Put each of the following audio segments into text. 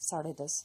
10:30,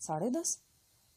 10:30?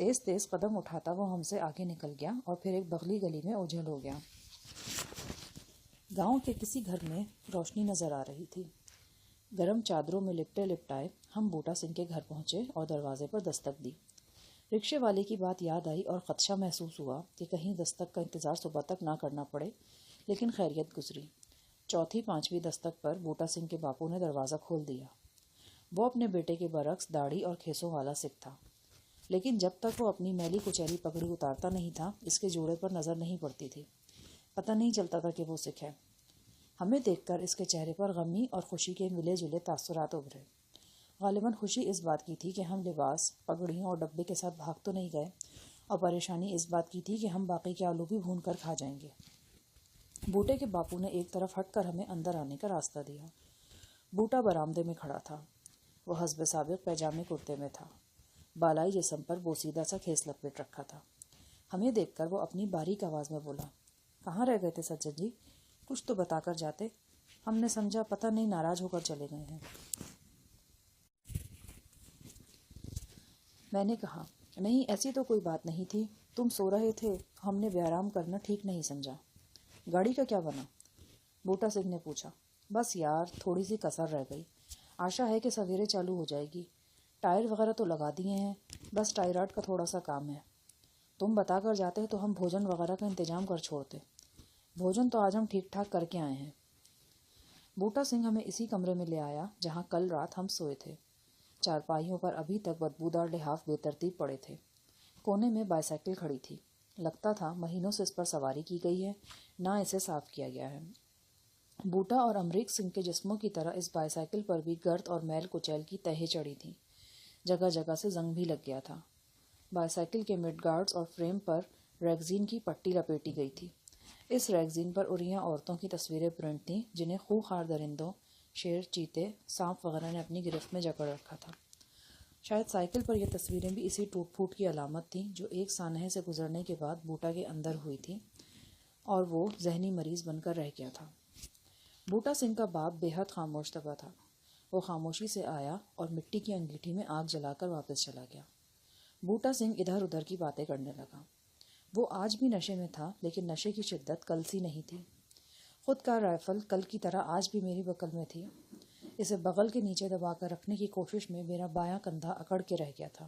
تیز تیز قدم اٹھاتا وہ ہم سے آگے نکل گیا اور پھر ایک بغلی گلی میں اوجھل ہو گیا۔ گاؤں کے کسی گھر میں روشنی نظر آ رہی تھی۔ گرم چادروں میں لپٹے لپٹائے ہم بوٹا سنگھ کے گھر پہنچے اور دروازے پر دستک دی۔ رکشے والے کی بات یاد آئی اور خدشہ محسوس ہوا کہ کہیں دستک کا انتظار صبح تک نہ کرنا پڑے، لیکن خیریت گزری۔ چوتھی پانچویں دستک پر بوٹا سنگھ کے باپو نے دروازہ کھول دیا۔ وہ اپنے بیٹے کے برعکس داڑھی اور کھیسوں والا سکھ تھا، لیکن جب تک وہ اپنی میلی کچیلی پگڑی اتارتا نہیں تھا اس کے جوڑے پر نظر نہیں پڑتی تھی۔ پتہ نہیں چلتا تھا کہ وہ سکھ ہے۔ ہمیں دیکھ کر اس کے چہرے پر غمی اور خوشی کے ملے جلے تاثرات ابھرے۔ غالباً خوشی اس بات کی تھی کہ ہم لباس، پگڑیوں اور ڈبے کے ساتھ بھاگ تو نہیں گئے، اور پریشانی اس بات کی تھی کہ ہم باقی کے آلو بھی بھون کر کھا جائیں گے۔ بوٹے کے باپو نے ایک طرف ہٹ کر ہمیں اندر آنے کا راستہ دیا۔ بوٹا برآمدے میں کھڑا تھا۔ وہ حسب سابق پیجامے کرتے میں تھا۔ بالائی جسم پر بوسیدہ سا کھیس لپیٹ رکھا تھا۔ ہمیں دیکھ کر وہ اپنی باریک آواز میں بولا، کہاں رہ گئے تھے سجن جی؟ کچھ تو بتا کر جاتے۔ ہم نے سمجھا پتہ نہیں ناراض ہو کر چلے گئے ہیں۔ میں نے کہا، نہیں ایسی تو کوئی بات نہیں تھی، تم سو رہے تھے، ہم نے بے آرام کرنا ٹھیک نہیں سمجھا۔ گاڑی کا کیا بنا؟ بوٹا سنگھ نے پوچھا۔ بس یار تھوڑی سی کسر رہ گئی، آشا ہے کہ سویرے چالو ہو جائے گی۔ ٹائر وغیرہ تو لگا دیے ہیں، بس ٹائراٹ کا تھوڑا سا کام ہے۔ تم بتا کر جاتے تو ہم بھوجن وغیرہ کا انتظام کر چھوڑتے۔ بھوجن تو آج ہم ٹھیک ٹھاک کر کے آئے ہیں۔ بوٹا سنگھ ہمیں اسی کمرے میں لے آیا جہاں کل رات ہم سوئے تھے۔ چارپائیوں پر ابھی تک بدبودار لحاف بے ترتیب پڑے تھے۔ کونے میں بائی سائیکل کھڑی تھی، لگتا تھا مہینوں سے اس پر سواری کی گئی ہے، نہ اسے صاف کیا گیا ہے۔ بوٹا اور امریک سنگھ کے جسموں کی طرح اس بائی سائیکل پر بھی گرد اور میل کچیل کی تہیں چڑھی تھیں، جگہ جگہ سے زنگ بھی لگ گیا تھا۔ بائی سائیکل کے مڈ گارڈز اور فریم پر ریگزین کی پٹی لپیٹی گئی تھی۔ اس ریگزین پر عریاں عورتوں کی تصویریں پرنٹ تھیں جنہیں خوخار درندوں، شیر، چیتے، سانپ وغیرہ نے اپنی گرفت میں جکڑ رکھا تھا۔ شاید سائیکل پر یہ تصویریں بھی اسی ٹوٹ پھوٹ کی علامت تھیں جو ایک سانحے سے گزرنے کے بعد بوٹا کے اندر ہوئی تھی اور وہ ذہنی مریض بن کر رہ گیا تھا۔ بوٹا سنگھ کا باپ بے حد خاموش طبع تھا۔ وہ خاموشی سے آیا اور مٹی کی انگیٹھی میں آگ جلا کر واپس چلا گیا۔ بوٹا سنگھ ادھر ادھر کی باتیں کرنے لگا۔ وہ آج بھی نشے میں تھا، لیکن نشے کی شدت کل سی نہیں تھی۔ خود کا رائفل کل کی طرح آج بھی میری بغل میں تھی۔ اسے بغل کے نیچے دبا کر رکھنے کی کوشش میں میرا بایاں کندھا اکڑ کے رہ گیا تھا۔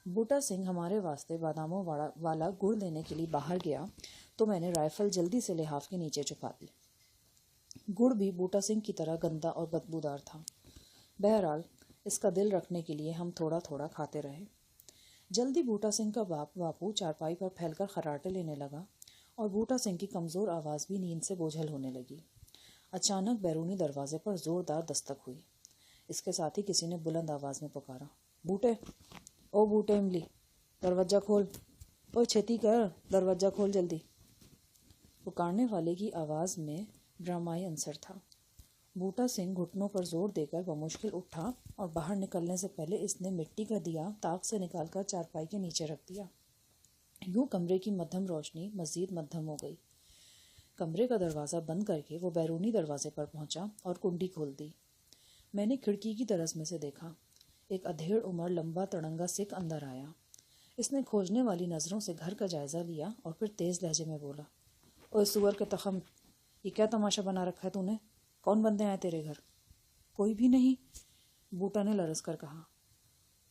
بوٹا سنگھ ہمارے واسطے باداموں والا گڑ لینے کے لیے باہر گیا تو میں نے رائفل جلدی سے لحاف کے نیچے چھپا دی۔ گڑ بھی بوٹا سنگھ کی طرح گندا اور بدبودار تھا۔ بہرحال اس کا دل رکھنے کے لیے ہم تھوڑا تھوڑا کھاتے رہے۔ جلدی بوٹا سنگھ کا باپو چارپائی پر پھیل کر خراٹے لینے لگا اور بوٹا سنگھ کی کمزور آواز بھی نیند سے بوجھل ہونے لگی۔ اچانک بیرونی دروازے پر زوردار دستک ہوئی۔ اس کے ساتھ ہی کسی نے بلند آواز میں پکارا، بوٹے، او بوٹے املی، دروازہ کھول، او چھتی کر، دروازہ کھول جلدی۔ پکارنے والے کی آواز میں ڈرامائی عنصر تھا۔ بوٹا سنگھ گھٹنوں پر زور دے کر بمشکل اٹھا اور باہر نکلنے سے پہلے اس نے مٹی کا دیا طاق سے نکال کر چارپائی کے نیچے رکھ دیا۔ یوں کمرے کی مدھم روشنی مزید مدھم ہو گئی۔ کمرے کا دروازہ بند کر کے وہ بیرونی دروازے پر پہنچا اور کنڈی کھول دی۔ میں نے کھڑکی کی طرف میں سے دیکھا۔ ایک ادھیڑ عمر لمبا تڑنگا سکھ اندر آیا۔ اس نے کھوجنے والی نظروں سے گھر کا جائزہ لیا اور پھر تیز لہجے میں بولا، اوے سور کے تخم، یہ کیا تماشا بنا رکھا ہے تو نے؟ کون بندے آئے تیرے گھر؟ کوئی بھی نہیں، بوٹا نے لرز کر کہا۔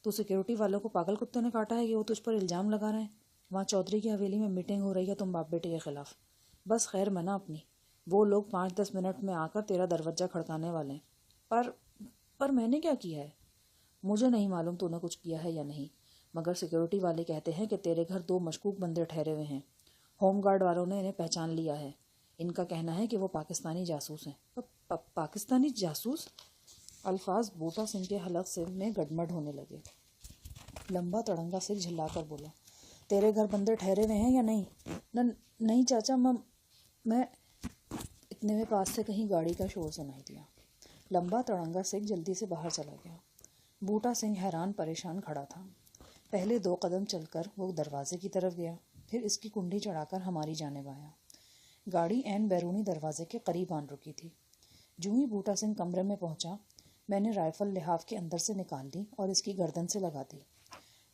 تو سیکیورٹی والوں کو پاگل کتے نے کاٹا ہے کہ وہ تجھ پر الزام لگا رہے ہیں؟ وہاں چودھری کی حویلی میں میٹنگ ہو رہی ہے تم باپ بیٹے کے خلاف۔ بس خیر منا اپنی، وہ لوگ 5-10 منٹ میں آ کر تیرا دروازہ کھڑکانے والے ہیں۔ پر میں نے کیا کیا ہے؟ مجھے نہیں معلوم تو نے کچھ کیا ہے یا نہیں، مگر سیکیورٹی والے کہتے ہیں کہ تیرے گھر 2 مشکوک بندے ٹھہرے ہوئے ہیں۔ ہوم گارڈ والوں نے انہیں پہچان لیا ہے۔ ان کا کہنا ہے کہ وہ پاکستانی جاسوس ہیں۔ پاکستانی جاسوس؟ الفاظ بوٹا سنگھ کے حلق سے میں گڈمڈ ہونے لگے۔ لمبا تڑنگا سکھ جھلا کر بولا، تیرے گھر بندے ٹھہرے ہوئے ہیں یا نہیں؟ نہیں چاچا، میں اتنے میں پاس سے کہیں گاڑی کا شور سنائی دیا۔ لمبا تڑنگا سکھ جلدی سے باہر چلا گیا۔ بوٹا سنگھ حیران پریشان کھڑا تھا۔ پہلے 2 قدم چل کر وہ دروازے کی طرف گیا، پھر اس کی کنڈی چڑھا کر ہماری جانب آیا۔ گاڑی عین بیرونی دروازے کے قریب آن رکی تھی۔ جو ہی بوٹا سنگھ کمرے میں پہنچا، میں نے رائفل لحاف کے اندر سے نکال لی اور اس کی گردن سے لگا دی۔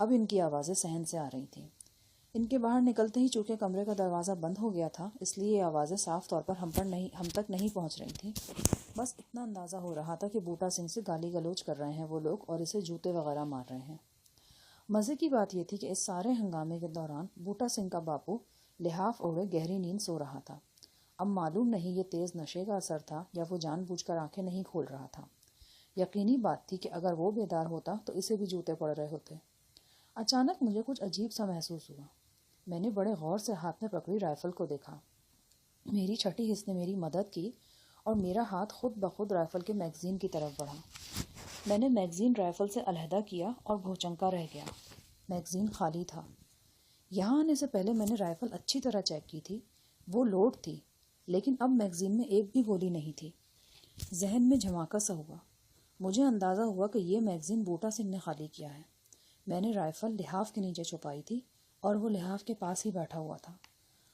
اب ان کی آوازیں صحن سے آ رہی تھیں۔ ان کے باہر نکلتے ہی چونکہ کمرے کا دروازہ بند ہو گیا تھا، اس لیے یہ آوازیں صاف طور پر ہم تک نہیں پہنچ رہی تھیں۔ بس اتنا اندازہ ہو رہا تھا کہ بوٹا سنگھ سے گالی گلوچ کر رہے ہیں وہ لوگ اور اسے جوتے وغیرہ مار رہے ہیں۔ مزے کی بات یہ تھی کہ اس سارے ہنگامے کے دوران بوٹا سنگھ کا باپو لحاف اوڑھے گہری نیند سو رہا تھا۔ اب معلوم نہیں یہ تیز نشے کا اثر تھا یا وہ جان بوجھ کر آنکھیں نہیں کھول رہا تھا۔ یقینی بات تھی کہ اگر وہ بیدار ہوتا تو اسے بھی جوتے پڑ رہے ہوتے۔ اچانک مجھے کچھ عجیب سا محسوس ہوا۔ میں نے بڑے غور سے ہاتھ میں پکڑی رائفل کو دیکھا۔ میری چھٹی حص نے میری مدد کی اور میرا ہاتھ خود بخود رائفل کے میگزین کی طرف بڑھا۔ میں نے میگزین رائفل سے علیحدہ کیا اور بھوچنکا رہ گیا۔ میگزین خالی تھا۔ یہاں آنے سے پہلے میں نے رائفل اچھی طرح چیک کی تھی، وہ لوڈ تھی، لیکن اب میگزین میں ایک بھی گولی نہیں تھی۔ ذہن میں جھماکا سا ہوا۔ مجھے اندازہ ہوا کہ یہ میگزین بوٹا سنگھ نے خالی کیا ہے۔ میں نے رائفل لحاف کے نیچے چھپائی تھی اور وہ لحاف کے پاس ہی بیٹھا ہوا تھا۔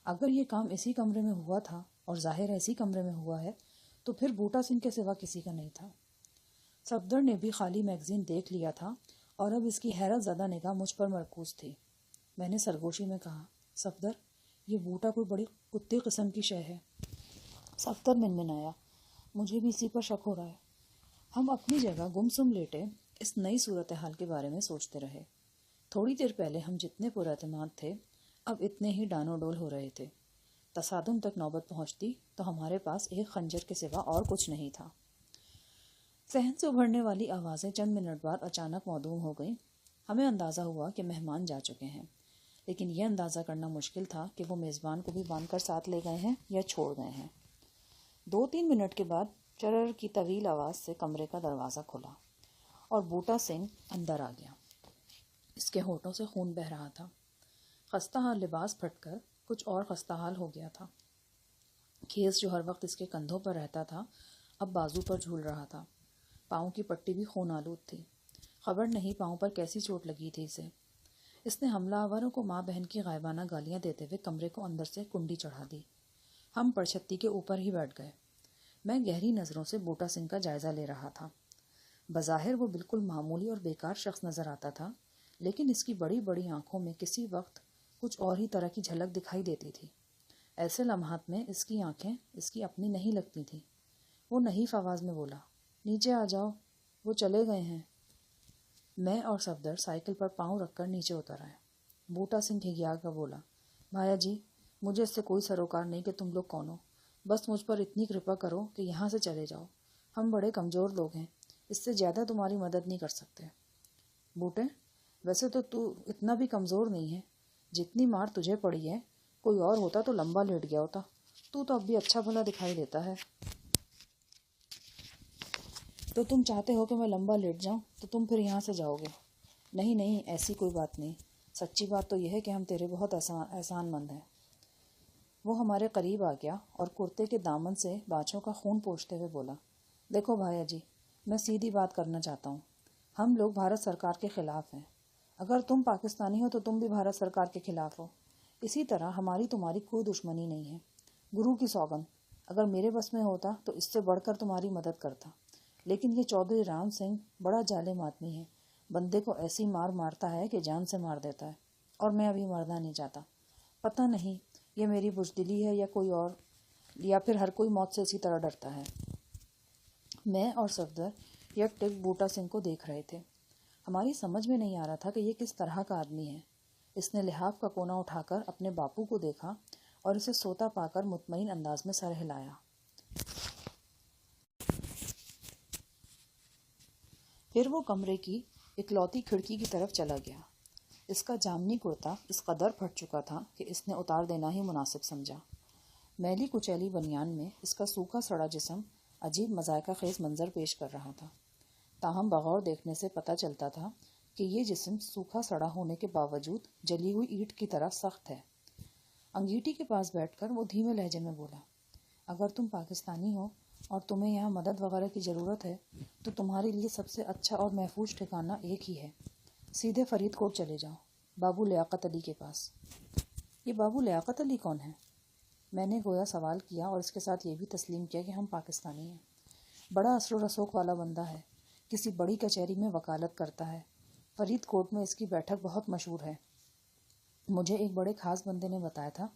اگر یہ کام اسی کمرے میں ہوا تھا اور ظاہر اسی کمرے میں ہوا ہے تو پھر بوٹا سنگھ کے سوا کسی کا نہیں تھا۔ صفدر نے بھی خالی میگزین دیکھ لیا تھا اور اب اس کی حیرت زدہ نگاہ مجھ پر مرکوز تھی۔ میں نے سرگوشی میں کہا، صفدر، یہ بوٹا کوئی بڑی کتی قسم کی شے ہے۔ صفدر منمنایا، مجھے بھی اسی پر شک ہو رہا ہے۔ ہم اپنی جگہ گمسم لیٹے اس نئی صورتحال کے بارے میں سوچتے رہے۔ تھوڑی دیر پہلے ہم جتنے پر اعتماد تھے اب اتنے ہی ڈانو ڈول ہو رہے تھے۔ تصادم تک نوبت پہنچتی تو ہمارے پاس ایک خنجر کے سوا اور کچھ نہیں تھا۔ صحن سے ابھرنے والی آوازیں چند منٹ بعد اچانک معدوم ہو گئیں۔ ہمیں اندازہ ہوا کہ مہمان جا چکے ہیں، لیکن یہ اندازہ کرنا مشکل تھا کہ وہ میزبان کو بھی باندھ کر ساتھ لے گئے ہیں یا چھوڑ گئے ہیں۔ 2-3 منٹ کے بعد چرر کی طویل آواز سے کمرے کا دروازہ کھلا اور بوٹا سنگھ اندر آ گیا۔ اس کے ہونٹوں سے خون بہہ رہا تھا۔ خستہ حال لباس پھٹ کر کچھ اور خستہ حال ہو گیا تھا۔ کھیس جو ہر وقت اس کے کندھوں پر رہتا تھا اب بازو پر جھول رہا تھا۔ پاؤں کی پٹی بھی خون آلود تھی۔ خبر نہیں پاؤں پر کیسی چوٹ لگی تھی اسے۔ اس نے حملہ آوروں کو ماں بہن کی غائبانہ گالیاں دیتے ہوئے کمرے کو اندر سے کنڈی چڑھا دی۔ ہم پرچھتی کے اوپر ہی بیٹھ گئے۔ میں گہری نظروں سے بوٹا سنگھ کا جائزہ لے رہا تھا۔ بظاہر وہ بالکل معمولی اور بیکار شخص نظر آتا تھا، لیکن اس کی بڑی بڑی آنکھوں میں کسی وقت کچھ اور ہی طرح کی جھلک دکھائی دیتی تھی۔ ایسے لمحات میں اس کی آنکھیں اس کی اپنی نہیں لگتی تھیں۔ وہ نحیف آواز میں بولا، نیچے آ جاؤ، وہ چلے گئے ہیں۔ میں اور صفدر سائیکل پر پاؤں رکھ کر نیچے اتر آئے۔ بوٹا سنگھ ہگیا کر بولا، بھایا جی، مجھے اس سے کوئی سروکار نہیں کہ تم لوگ کون ہو، بس مجھ پر اتنی کرپا کرو کہ یہاں سے چلے جاؤ۔ ہم بڑے کمزور لوگ ہیں، اس سے زیادہ تمہاری مدد نہیں کر سکتے۔ بوٹے، ویسے تو اتنا بھی کمزور نہیں ہے، جتنی مار تجھے پڑی ہے کوئی اور ہوتا تو لمبا لیٹ گیا ہوتا، تو اب بھی اچھا بھلا دکھائی دیتا ہے۔ تو تم چاہتے ہو کہ میں لمبا لیٹ جاؤں تو تم پھر یہاں سے جاؤ گے؟ نہیں نہیں، ایسی کوئی بات نہیں، سچی بات تو یہ ہے کہ ہم تیرے بہت احسان مند ہیں۔ وہ ہمارے قریب آ گیا اور کرتے کے دامن سے باچھوں کا خون پوچھتے ہوئے بولا، دیکھو بھایا جی، میں سیدھی بات کرنا چاہتا ہوں۔ ہم لوگ بھارت سرکار کے خلاف ہیں۔ اگر تم پاکستانی ہو تو تم بھی بھارت سرکار کے خلاف ہو۔ اسی طرح ہماری تمہاری کوئی دشمنی نہیں ہے۔ گرو کی سوگند، اگر میرے بس میں ہوتا تو اس سے بڑھ کر تمہاری مدد کرتا، لیکن یہ چودھری رام سنگھ بڑا ظالم آدمی ہے، بندے کو ایسی مار مارتا ہے کہ جان سے مار دیتا ہے، اور میں ابھی مرنا نہیں چاہتا۔ پتہ نہیں یہ میری بزدلی ہے یا کوئی اور، یا پھر ہر کوئی موت سے اسی طرح ڈرتا ہے۔ میں اور صفدر یک ٹک بوٹا سنگھ کو دیکھ رہے تھے۔ ہماری سمجھ میں نہیں آ رہا تھا کہ یہ کس طرح کا آدمی ہے۔ اس نے لحاف کا کونا اٹھا کر اپنے باپو کو دیکھا اور اسے سوتا پا کر مطمئن انداز میں سر ہلایا۔ پھر وہ کمرے کی اکلوتی کھڑکی کی طرف چلا گیا۔ اس کا جامنی کرتا اس قدر پھٹ چکا تھا کہ اس نے اتار دینا ہی مناسب سمجھا۔ میلی کچیلی بنیان میں اس کا سوکھا سڑا جسم عجیب مذائقہ خیز منظر پیش کر رہا تھا، تاہم بغور دیکھنے سے پتہ چلتا تھا کہ یہ جسم سوکھا سڑا ہونے کے باوجود جلی ہوئی اینٹ کی طرح سخت ہے۔ انگیٹھی کے پاس بیٹھ کر وہ دھیمے لہجے میں بولا، اگر تم پاکستانی ہو اور تمہیں یہاں مدد وغیرہ کی ضرورت ہے تو تمہارے لیے سب سے اچھا اور محفوظ ٹھکانہ ایک ہی ہے، سیدھے فرید کوٹ چلے جاؤ، بابو لیاقت علی کے پاس۔ یہ بابو لیاقت علی کون ہے؟ میں نے گویا سوال کیا اور اس کے ساتھ یہ بھی تسلیم کیا کہ ہم پاکستانی ہیں۔ بڑا اثر و رسوخ والا بندہ ہے، کسی بڑی کچہری میں وکالت کرتا ہے، فرید کوٹ میں اس کی بیٹھک بہت مشہور ہے۔ مجھے ایک بڑے خاص بندے نے بتایا تھا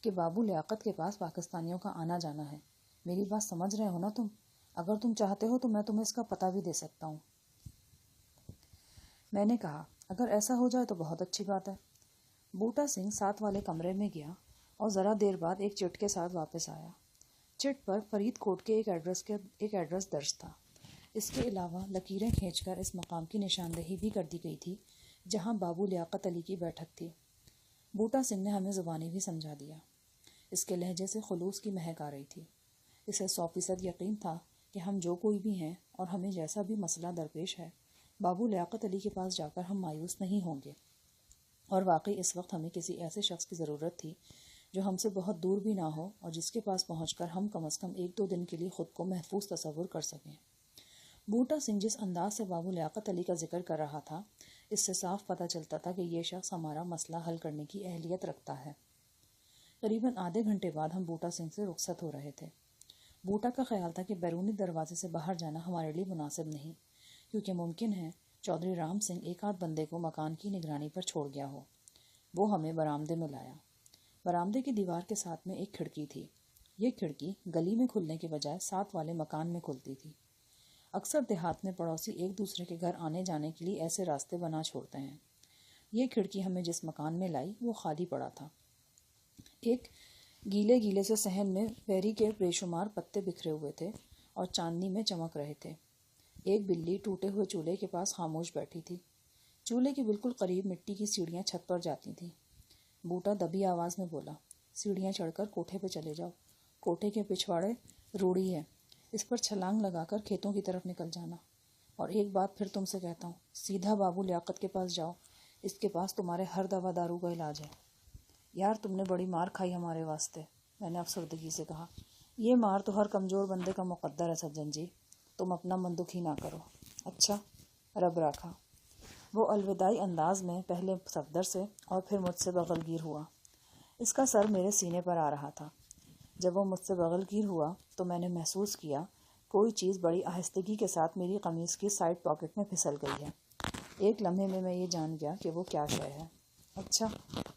کہ بابو لیاقت کے پاس پاکستانیوں کا آنا جانا ہے۔ میری بات سمجھ رہے ہو نا تم؟ اگر تم چاہتے ہو تو میں تمہیں اس کا پتہ بھی دے سکتا ہوں۔ میں نے کہا اگر ایسا ہو جائے تو بہت اچھی بات ہے۔ بوٹا سنگھ ساتھ والے کمرے میں گیا اور ذرا دیر بعد ایک چٹ کے ساتھ واپس آیا۔ چٹ پر فرید کوٹ کے ایک ایڈریس درج تھا۔ اس کے علاوہ لکیریں کھینچ کر اس مقام کی نشاندہی بھی کر دی گئی تھی جہاں بابو لیاقت علی کی بیٹھک تھی۔ بوٹا سنگھ نے ہمیں زبانی بھی سمجھا دیا۔ اس کے لہجے سے خلوص کی مہک آ رہی تھی۔ اسے 100% یقین تھا کہ ہم جو کوئی بھی ہیں اور ہمیں جیسا بھی مسئلہ درپیش ہے، بابو لیاقت علی کے پاس جا کر ہم مایوس نہیں ہوں گے۔ اور واقعی اس وقت ہمیں کسی ایسے شخص کی ضرورت تھی جو ہم سے بہت دور بھی نہ ہو اور جس کے پاس پہنچ کر ہم کم از کم 1-2 دن کے لیے خود کو محفوظ تصور کر سکیں۔ بوٹا سنگھ جس انداز سے بابو لیاقت علی کا ذکر کر رہا تھا، اس سے صاف پتہ چلتا تھا کہ یہ شخص ہمارا مسئلہ حل کرنے کی اہلیت رکھتا ہے۔ قریباً آدھے گھنٹے بعد ہم بوٹا سنگھ سے رخصت ہو رہے تھے۔ بوٹا کا خیال تھا کہ بیرونی دروازے سے باہر جانا ہمارے لیے مناسب نہیں، کیونکہ ممکن ہے چودھری رام سنگھ ایک آدھ بندے کو مکان کی نگرانی پر چھوڑ گیا ہو۔ وہ ہمیں برآمدے میں لایا۔ برآمدے کی دیوار کے ساتھ میں ایک کھڑکی تھی۔ یہ کھڑکی گلی میں کھلنے کے بجائے ساتھ والے مکان میں کھلتی تھی۔ اکثر دیہات میں پڑوسی ایک دوسرے کے گھر آنے جانے کے لیے ایسے راستے بنا چھوڑتے ہیں۔ یہ کھڑکی ہمیں جس مکان میں لائی وہ خالی پڑا تھا۔ ایک گیلے سے صحن میں بیری کے بے شمار پتے بکھرے ہوئے تھے اور چاندنی میں چمک رہے تھے۔ ایک بلی ٹوٹے ہوئے چولہے کے پاس خاموش بیٹھی تھی۔ چولہے کے بالکل قریب مٹی کی سیڑھیاں چھت پر جاتی تھیں۔ بوٹا دبی آواز میں بولا، سیڑھیاں چڑھ کر کوٹھے پہ چلے جاؤ۔ کوٹھے کے پچھواڑے روڑی ہے، اس پر چھلانگ لگا کر کھیتوں کی طرف نکل جانا۔ اور ایک بات پھر تم سے کہتا ہوں، سیدھا بابو لیاقت کے پاس جاؤ، اس کے پاس تمہارے ہر دوا دارو کا علاج ہے۔ یار تم نے بڑی مار کھائی ہمارے واسطے، میں نے افسردگی سے کہا۔ یہ مار تو ہر کمزور بندے کا مقدر ہے سجن جی، تم اپنا من دکھی نہ کرو۔ اچھا، رب رکھا۔ وہ الوداعی انداز میں پہلے صفدر سے اور پھر مجھ سے بغل گیر ہوا۔ اس کا سر میرے سینے پر آ رہا تھا۔ جب وہ مجھ سے بغل گیر ہوا تو میں نے محسوس کیا کوئی چیز بڑی آہستگی کے ساتھ میری قمیص کی سائڈ پاکٹ میں پھسل گئی ہے۔ ایک لمحے میں یہ جان گیا کہ وہ کیا شے ہے۔ اچھا،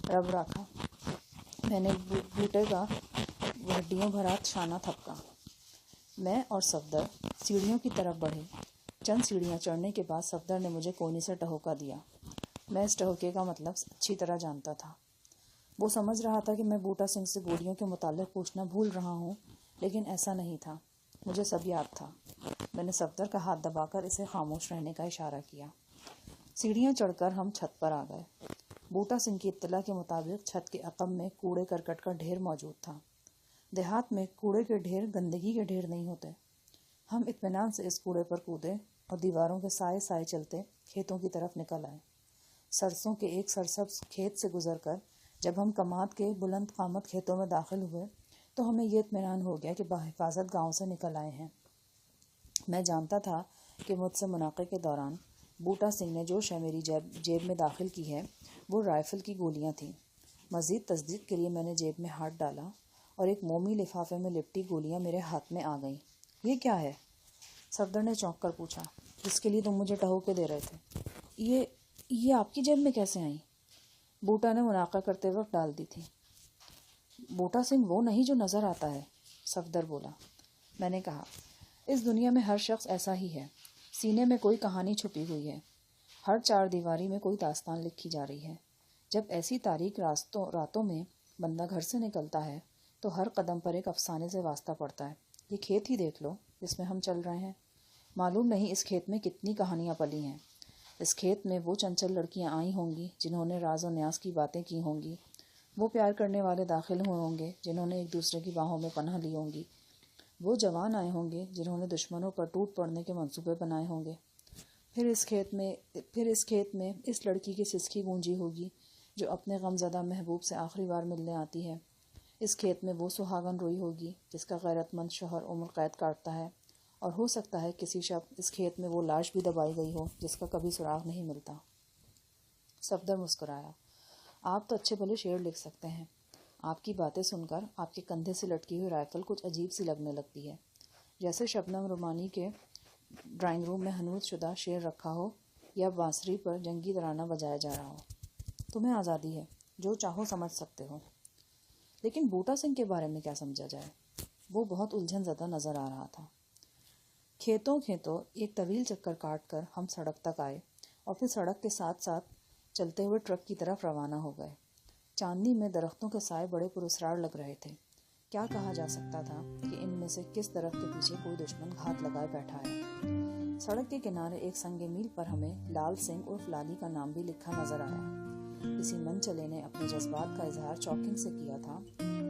رب رکھا۔ میں نے بوٹے کا ہڈیوں بھرا شانہ تھپکا۔ میں اور صفدر سیڑھیوں کی طرف بڑھے۔ چند سیڑھیاں چڑھنے کے بعد صفدر نے مجھے کونی سے ٹہوکا دیا۔ میں اس ٹہوکے کا مطلب اچھی طرح جانتا تھا۔ وہ سمجھ رہا تھا کہ میں بوٹا سنگھ سے گولیوں کے متعلق پوچھنا بھول رہا ہوں، لیکن ایسا نہیں تھا۔ مجھے سب یاد تھا۔ میں نے صفدر کا ہاتھ دبا کر اسے خاموش رہنے کا اشارہ کیا۔ سیڑھیاں چڑھ کر ہم چھت پر آ گئے۔ بوٹا سنگھ کی اطلاع کے مطابق چھت کے عقب میں کوڑے کرکٹ کا ڈھیر موجود تھا۔ دیہات میں کوڑے کے ڈھیر گندگی کے ڈھیر نہیں ہوتے۔ ہم اطمینان سے اس کوڑے پر کودے اور دیواروں کے سائے سائے چلتے کھیتوں کی طرف نکل آئے۔ سرسوں کے ایک سرسبز کھیت سے گزر کر جب ہم کماد کے بلند قامت کھیتوں میں داخل ہوئے تو ہمیں یہ اطمینان ہو گیا کہ بحفاظت گاؤں سے نکل آئے ہیں۔ میں جانتا تھا کہ مجھ سے مناقے کے دوران بوٹا سنگھ نے جو شے میری جیب میں داخل کی ہے وہ رائفل کی گولیاں تھیں۔ مزید تصدیق کے لیے میں نے جیب میں ہاتھ ڈالا اور ایک مومی لفافے میں لپٹی گولیاں میرے ہاتھ میں آ گئیں۔ یہ کیا ہے؟ صفدر نے چونک کر پوچھا۔ جس کے لیے تم مجھے ٹہوکے دے رہے تھے۔ یہ آپ کی جیب میں کیسے آئیں؟ بوٹا نے مناقہ کرتے وقت ڈال دی تھی۔ بوٹا سنگھ وہ نہیں جو نظر آتا ہے، صفدر بولا۔ میں نے کہا، اس دنیا میں ہر شخص ایسا ہی ہے۔ سینے میں کوئی کہانی چھپی ہوئی ہے۔ ہر چار دیواری میں کوئی داستان لکھی جا رہی ہے۔ جب ایسی تاریک راتوں میں بندہ گھر سے نکلتا ہے تو ہر قدم پر ایک افسانے سے واسطہ پڑتا ہے۔ یہ کھیت ہی دیکھ لو جس میں ہم چل رہے ہیں۔ معلوم نہیں اس کھیت میں کتنی کہانیاں پلی ہیں۔ اس کھیت میں وہ چنچل لڑکیاں آئی ہوں گی جنہوں نے راز و نیاز کی باتیں کی ہوں گی۔ وہ پیار کرنے والے داخل ہوئے ہوں گے جنہوں نے ایک دوسرے کی باہوں میں پناہ لی ہوں گی۔ وہ جوان آئے ہوں گے جنہوں نے دشمنوں پر ٹوٹ پڑنے کے منصوبے بنائے ہوں گے۔ پھر اس کھیت میں اس لڑکی کی سسکی گونجی ہوگی جو اپنے غم زدہ محبوب سے آخری بار ملنے آتی ہے۔ اس کھیت میں وہ سہاگن روئی ہوگی جس کا غیرت مند شوہر عمر قید کاٹتا ہے، اور ہو سکتا ہے کسی شب اس کھیت میں وہ لاش بھی دبائی گئی ہو جس کا کبھی سراغ نہیں ملتا۔ صفدر مسکرایا۔ آپ تو اچھے بھلے شعر لکھ سکتے ہیں۔ آپ کی باتیں سن کر آپ کے کندھے سے لٹکی ہوئی رائفل کچھ عجیب سی لگنے لگتی ہے، جیسے شبنم رومانی کے ڈرائنگ روم میں ہنوز شدہ شعر رکھا ہو یا بانسری پر جنگی ترانہ بجایا جا رہا ہو۔ تمہیں آزادی ہے، جو چاہو سمجھ سکتے ہو۔ لیکن بوٹا سنگھ کے بارے میں کیا سمجھا جائے؟ وہ بہت الجھن زدہ نظر آ رہا تھا۔ کھیتوں ایک طویل چکر کاٹ کر ہم سڑک تک آئے اور پھر سڑک کے ساتھ ساتھ چلتے ہوئے ٹرک کی طرف روانہ ہو گئے۔ چاندنی میں درختوں کے سائے بڑے پراسرار لگ رہے تھے۔ کیا کہا جا سکتا تھا کہ ان میں سے کس درخت کے پیچھے کوئی دشمن گھات لگائے بیٹھا ہے؟ سڑک کے کنارے ایک سنگ میل پر ہمیں لال سنگھ عرف لالی کا نام بھی لکھا نظر آیا۔ کسی من چلے نے اپنے جذبات کا اظہار چاکنگ سے کیا تھا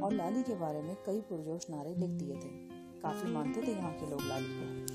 اور لالی کے بارے میں کئی پرجوش نعرے لکھ دیے تھے۔ کافی مانتے تھے یہاں کے لوگ لالی کو۔